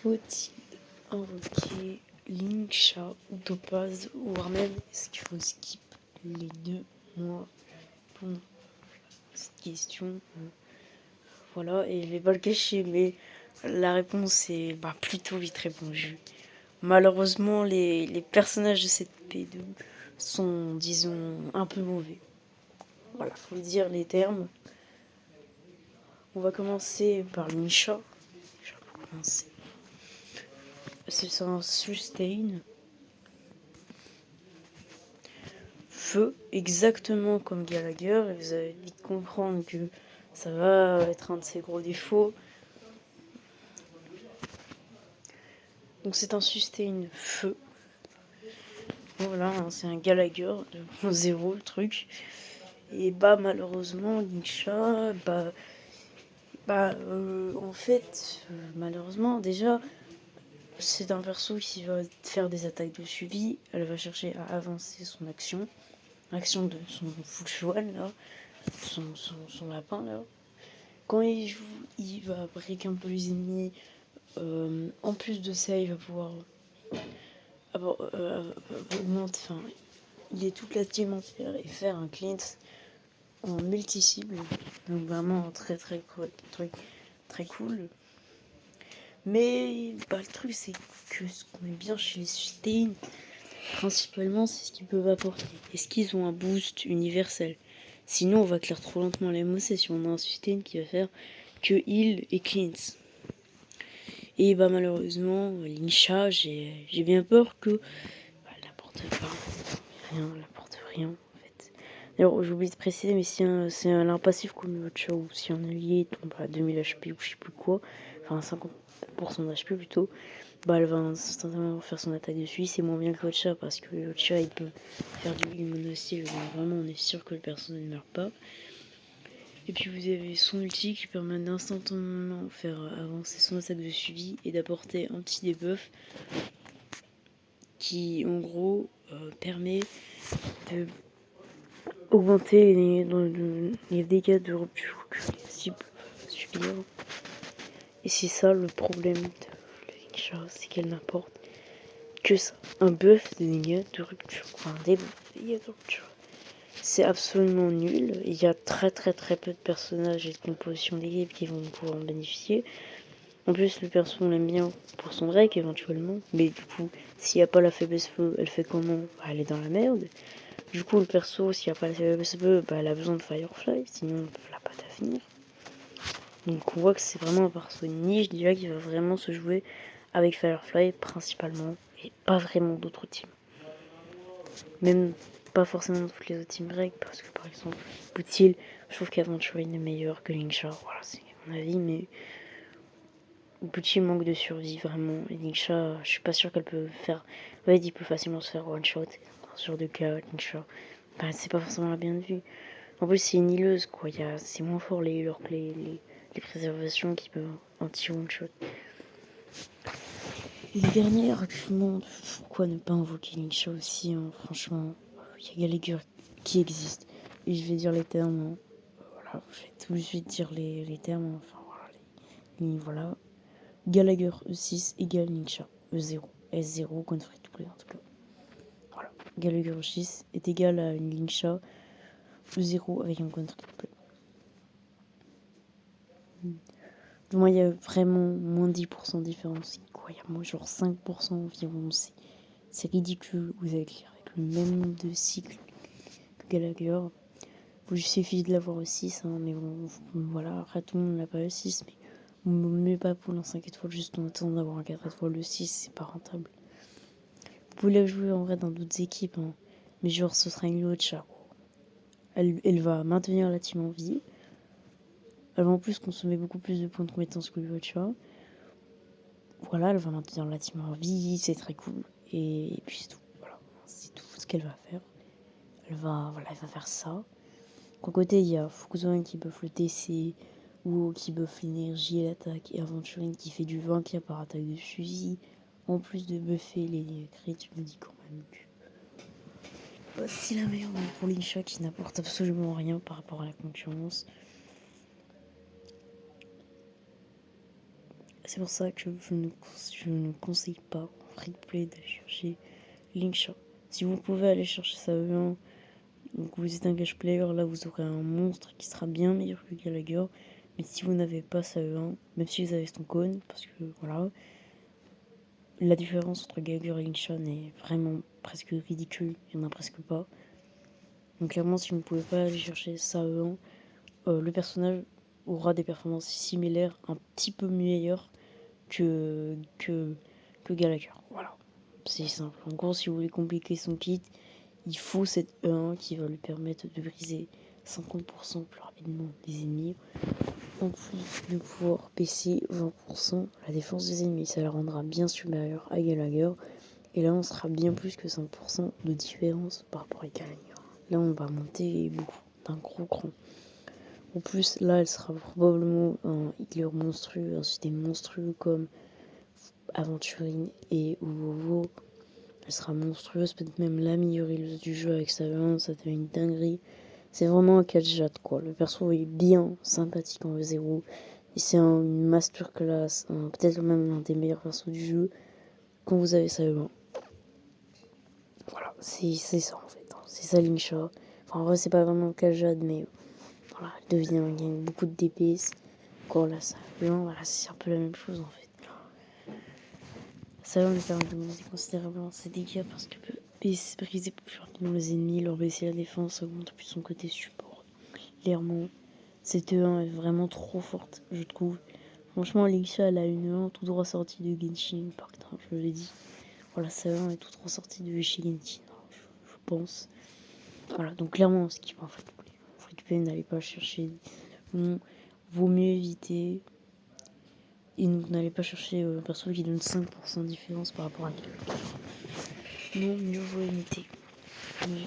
Faut-il invoquer Linkcha ou Topaz, voire même est-ce qu'il faut skip les deux? Moi, pour cette question, voilà, et je vais pas le cacher, mais la réponse est plutôt vite répondue. Malheureusement, les personnages de cette P2 sont, disons, un peu mauvais. Voilà, faut dire les termes. On va commencer par Linkcha. C'est un sustain. Feu, exactement comme Gallagher, et vous allez vite comprendre que ça va être un de ses gros défauts. Donc c'est un sustain feu. Voilà, c'est un Gallagher de 0 le truc. Et malheureusement, Linkcha, en fait, malheureusement, déjà, c'est un perso qui va faire des attaques de suivi. Elle va chercher à avancer son action. L'action de son Fuchuan, là. Son lapin, là. Quand il joue, il va break un peu les ennemis. En plus de ça, il va pouvoir augmenter. Enfin, il est toute la team entière et faire un cleanse en multi-cible. Donc vraiment très très cool. Très cool. Mais le truc c'est que ce qu'on aime bien chez les sustain, principalement c'est ce qu'ils peuvent apporter. Est-ce qu'ils ont un boost universel? Sinon on va clear trop lentement les MOC si on a un sustain qui va faire que heal et cleanse. Et malheureusement, Linkcha, j'ai bien peur que elle n'apporte pas rien, elle n'apporte rien en fait. D'ailleurs, j'ai oublié de préciser, mais si c'est un passif comme le Cha ou si un allié tombe à 2000 HP ou je sais plus quoi, enfin 50% d'HP plutôt, elle va instantanément faire son attaque dessus. C'est moins bien que le Cha parce que le Cha il peut faire du heal mono-style, donc vraiment on est sûr que le personnage ne meurt pas. Et puis vous avez son ulti qui permet d'instantanément faire avancer son attaque de suivi et d'apporter un petit debuff qui en gros permet de augmenter les dégâts de rupture que les cibles subir. Et c'est ça le problème de Linkcha, c'est qu'elle n'apporte que ça, un buff de dégâts de rupture, enfin des dégâts de rupture. C'est absolument nul. Il y a très peu de personnages et de compositions d'équipe qui vont pouvoir en bénéficier. En plus, le perso, on l'aime bien pour son break éventuellement. Mais du coup, s'il n'y a pas la faiblesse feu, elle fait comment? Elle est dans la merde. Du coup, le perso, s'il n'y a pas la faiblesse feu, elle a besoin de Firefly. Sinon, elle n'a pas d'avenir. Donc on voit que c'est vraiment un perso niche déjà qui va vraiment se jouer avec Firefly principalement. Et pas vraiment d'autres teams. Même pas forcément toutes les autres team break, parce que par exemple, Boutil, je trouve qu'Aventurine est meilleur que Linkcha, voilà, c'est mon avis, mais Boutil manque de survie vraiment, et Linkcha, je suis pas sûr qu'elle peut faire, en fait, il peut facilement se faire one shot, sur 2 cas, Linkcha, c'est pas forcément la bien vue. En plus, c'est une healeuse, quoi, c'est moins fort les healers que les préservations qui peuvent anti-one shot. Et le dernier argument, pourquoi ne pas invoquer Linkcha aussi, hein, franchement. Il y a Gallagher qui existe. Et je vais dire les termes. Voilà, je vais tout de suite dire les termes. Enfin voilà. Voilà. Gallagher E6 égale Linkcha E0. S0, Confree tout en tout cas. Voilà. Gallagher E6 est égal à une Linkcha E0 avec un Confree tout. Du moins, il y a vraiment moins de 10% de différence. Quoi, il y a moins genre 5% environ. C'est ridicule. Vous allez lire avec le même nombre de cycles que Gallagher. Il suffit de l'avoir au 6, hein, mais bon, voilà, après tout le monde n'a pas le 6, mais on ne met pas pour l'un 5 étoiles juste en attendant d'avoir un 4 étoiles. Le 6, c'est pas rentable. Vous pouvez la jouer en vrai dans d'autres équipes, hein, mais genre ce sera une Luocha. Elle va maintenir la team en vie. Elle va en plus consommer beaucoup plus de points de compétence que Luocha. Voilà, elle va maintenir la team en vie, c'est très cool. Et puis c'est tout. Voilà, c'est tout ce qu'elle va faire. Elle va faire ça. D'un côté, il y a Fukuzan qui buff le TC, ou qui buff l'énergie et l'attaque, et Aventurine qui fait du 20k par attaque de suivi, en plus de buffer les crits. Je me dis quand même que c'est la merde pour Linkcha qui n'apporte absolument rien par rapport à la concurrence. C'est pour ça que je ne conseille pas en free-to-play d'aller chercher Linkshot. Si vous pouvez aller chercher ça E1, donc vous êtes un cash player, là vous aurez un monstre qui sera bien meilleur que Gallagher. Mais si vous n'avez pas ça E1, même si vous avez Stonecoin, parce que voilà, la différence entre Gallagher et Linkshot est vraiment presque ridicule, il n'y en a presque pas. Donc clairement, si vous ne pouvez pas aller chercher ça E1, le personnage aura des performances similaires, un petit peu meilleures que Gallagher. Voilà, c'est simple. En gros, si vous voulez compliquer son kit, il faut cette E1 qui va lui permettre de briser 50% plus rapidement les ennemis, en plus de pouvoir baisser 20% la défense des ennemis. Ça la rendra bien supérieure à Gallagher, et là on sera bien plus que 5% de différence par rapport à Gallagher. Là on va monter beaucoup, d'un gros cran. En plus, là, elle sera probablement un healer monstrueux, un système monstrueux comme Aventurine et Uvovo. Elle sera monstrueuse, peut-être même la meilleure healeuse du jeu avec sa violence, ça devient une dinguerie. C'est vraiment un catch-jat, quoi. Le perso est bien sympathique en V0. Et c'est une masterclass, peut-être même un des meilleurs persos du jeu quand vous avez ça E1. Voilà, c'est ça en fait. C'est ça Linkshot. Enfin, en vrai, c'est pas vraiment un catch-jat, mais voilà, elle gagne beaucoup de DPS. Encore là, ça E1, voilà, c'est un peu la même chose en fait. Ça va me permet de monter considérablement ses dégâts parce que peut briser plus rapidement les ennemis, leur baisser la défense, augmente plus son côté support. Clairement, cette E1 est vraiment trop forte, je trouve. Franchement, Linkshot, elle a une E1 tout droit sortie de Genshin Impact, hein, je l'ai dit. Voilà, sa E1 est tout droit sortie de chez Genshin, je pense. Voilà, donc clairement, ce qui va en fait, free-to-play, n'allez pas chercher. Bon, vaut mieux éviter. Et donc n'allez pas chercher un perso qui donne 5% de différence par rapport à lui. Non, mieux vaut éviter.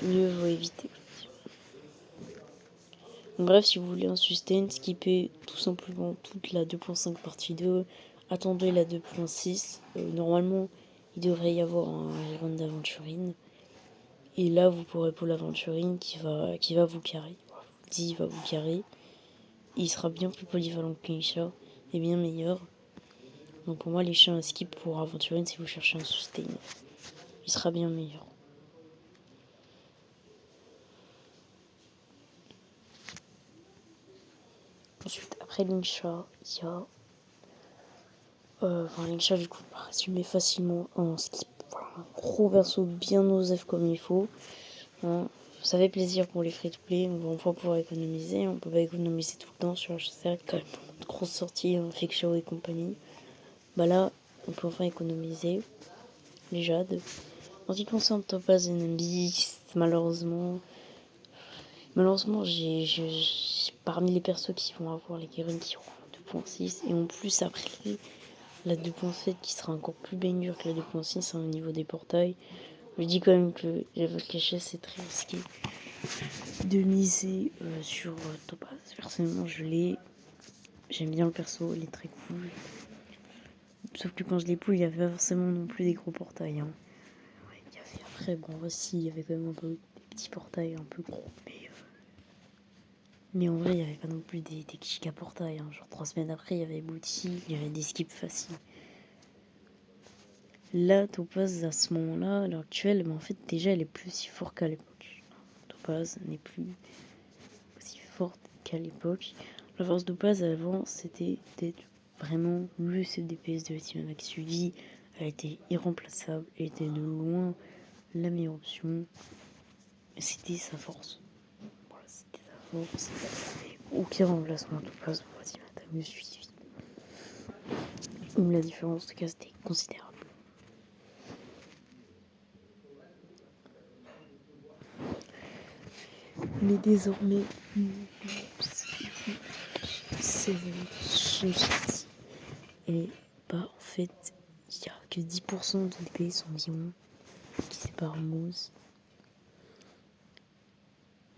Mieux vaut éviter. Bref, si vous voulez un sustain, skippez tout simplement toute la 2.5 partie 2. Attendez la 2.6. Normalement, il devrait y avoir un run d'aventurine. Et là, vous pourrez pour l'aventurine qui va vous carrer. Je vous dis, il va vous carrer. Il sera bien plus polyvalent que Linkshot et bien meilleur. Donc pour moi, les chiens à skip pour aventurine si vous cherchez un sustain. Il sera bien meilleur. Ensuite, après Linkshot, il y a... Linkshot, du coup, va résumer facilement en skip. Voilà, un gros perso bien osef comme il faut. Hein, ça fait plaisir pour les free-to-play. On va enfin pouvoir économiser. On peut pas économiser tout le temps sur HCR, quand même. De grosses sorties, Fake Show et compagnie. Bah là, on peut enfin économiser. Les jades. En ce qui concerne Topaz et Nimbus, malheureusement, j'ai parmi les persos qui vont avoir les Garen qui auront 2.6 et en plus après la 2.7 qui sera encore plus banger que la 2.6 au niveau des portails. Je dis quand même que les votes cachés c'est très risqué de miser sur Topaz. Personnellement j'aime bien le perso, il est très cool. Sauf que quand je l'ai pull, il y avait pas forcément non plus des gros portails. Hein. Ouais, il y avait après, bon aussi il y avait quand même un peu des petits portails un peu gros. Mais en vrai, il n'y avait pas non plus des giga portails. Hein. Genre 3 semaines après, il y avait Booty, il y avait des skips faciles. Là, Topaz, à ce moment-là, à l'heure actuelle, en fait, déjà, elle est plus si forte qu'à l'époque. Topaz n'est plus aussi forte qu'à l'époque. La force de Topaz, avant, c'était d'être vraiment le CDPS de la team avec suivi. Elle était irremplaçable, elle était de loin la meilleure option. C'était sa force. Voilà, c'était sa force. Aucun remplacement de Topaz pour la team attaque de suivi. Où la différence de casse était considérable. Mais désormais, ces sont sortis. Et bah en fait, il n'y a que 10% de DPS environ qui séparent Moose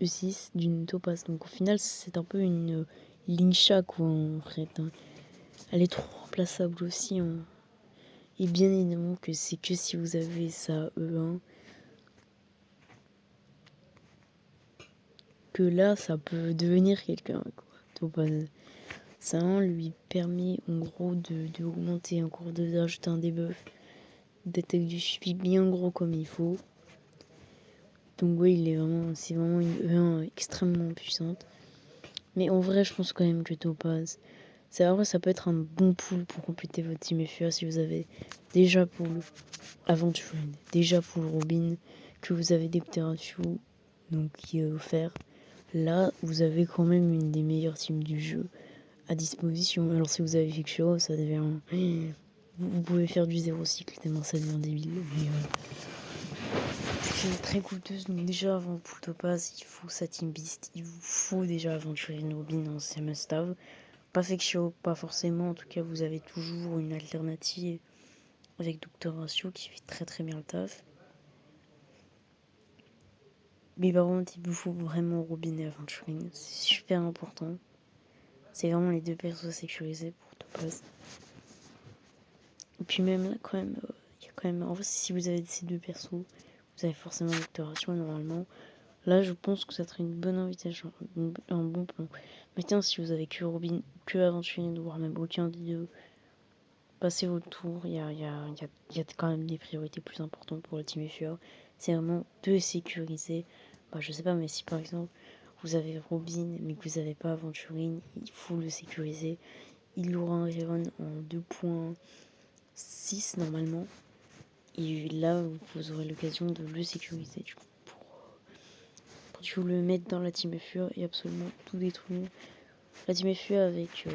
E6 d'une Topaz. Donc au final, c'est un peu une Linkshot quoi en fait. Hein. Elle est trop remplaçable aussi. Hein. Et bien évidemment que c'est que si vous avez ça E1 que là ça peut devenir quelqu'un quoi. Topaz. Ça lui permet en gros de augmenter encore, d'ajouter un debuff, d'attaque du suivi bien gros comme il faut. Donc ouais, c'est vraiment une E1 extrêmement puissante. Mais en vrai, je pense quand même que Topaz, ça peut être un bon pool pour compléter votre team FUA si vous avez déjà pour le Aventurine, déjà pour le Robin, que vous avez des Pteratio, donc qui est offert. Là, vous avez quand même une des meilleures teams du jeu à disposition. Alors si vous avez Fiction, ça devient... Vous pouvez faire du zéro cycle, tellement ça devient débile. Mais c'est très coûteuse, donc déjà avant pour Topaz, il faut sa team Beast, il vous faut déjà Aventurine Robin, hein, c'est must-have. Pas Fiction, pas forcément, en tout cas vous avez toujours une alternative avec Docteur Ratio qui fait très très bien le taf. Mais par contre, il vous faut vraiment Robin et Aventurine, c'est super important. C'est vraiment les deux persos sécurisés pour Topaz. Et puis même là, quand même, il y a quand même... En fait, si vous avez ces deux persos, vous avez forcément Docteur Ratio normalement. Là, je pense que ça serait une bonne invitation, un bon plan. Maintenant, si vous avez que Robin, que Aventurine, voire même aucun des deux, passez votre tour. Il y a quand même des priorités plus importantes pour le team FUA. C'est vraiment de sécuriser. Je sais pas, mais si par exemple vous avez Robin, mais que vous n'avez pas Aventurine, il faut le sécuriser. Il aura un Revon en 2.6 normalement. Et là, vous aurez l'occasion de le sécuriser du coup. Tu veux le mettre dans la team FUA et absolument tout détruire. La team FUA avec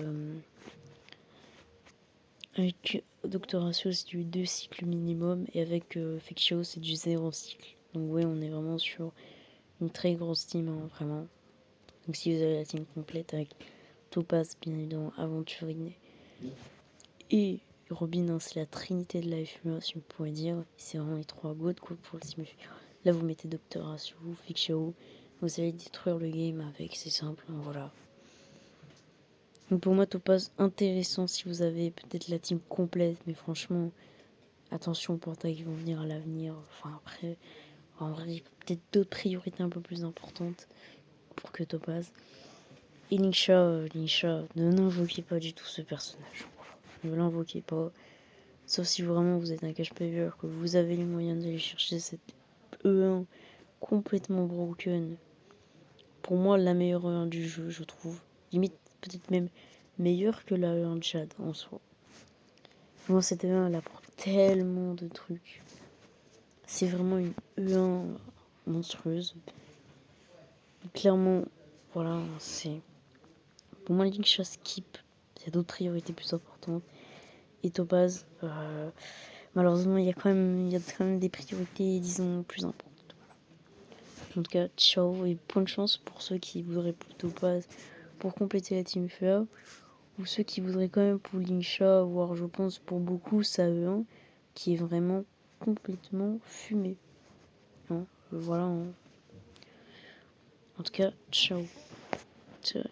Doctor Ratio, c'est du 2 cycles minimum et avec Fectio, c'est du 0 cycle. Donc ouais, on est vraiment sur une très grosse team, hein, vraiment. Donc si vous avez la team complète avec Topaz, bien évidemment, Aventurine et Robin, hein, c'est la trinité de la FUA, si vous pourrez dire. C'est vraiment les 3 goats pour la team FUA. Là, vous mettez Doctor Ratio, Fectio, vous allez détruire le game avec, c'est simple, hein, voilà. Donc pour moi, Topaz intéressant si vous avez peut-être la team complète, mais franchement, attention aux portails qui vont venir à l'avenir. Enfin après, en vrai, peut-être d'autres priorités un peu plus importantes pour que Topaz. Et Linksha, ne l'invoquez pas du tout ce personnage. Ne l'invoquez pas. Sauf si vraiment vous êtes un cash player, que vous avez les moyens d'aller chercher cette E1 complètement broken. Pour moi, la meilleure E1 du jeu, je trouve. Limite, peut-être même meilleure que la E1 de Chad en soi. Moi, cette E1, elle apporte tellement de trucs. C'est vraiment une E1 monstrueuse. Clairement, voilà, c'est... Pour moi, Linksha skip. Il y a d'autres priorités plus importantes. Et Topaz, malheureusement, il y a quand même des priorités, disons, plus importantes. En tout cas, ciao et bonne chance pour ceux qui voudraient pour Topaz pour compléter la team FEA. Ou ceux qui voudraient quand même pour Linksha, voire je pense pour beaucoup sa E1, qui est vraiment complètement fumé. Hein, voilà. Hein. En tout cas, ciao. Ciao.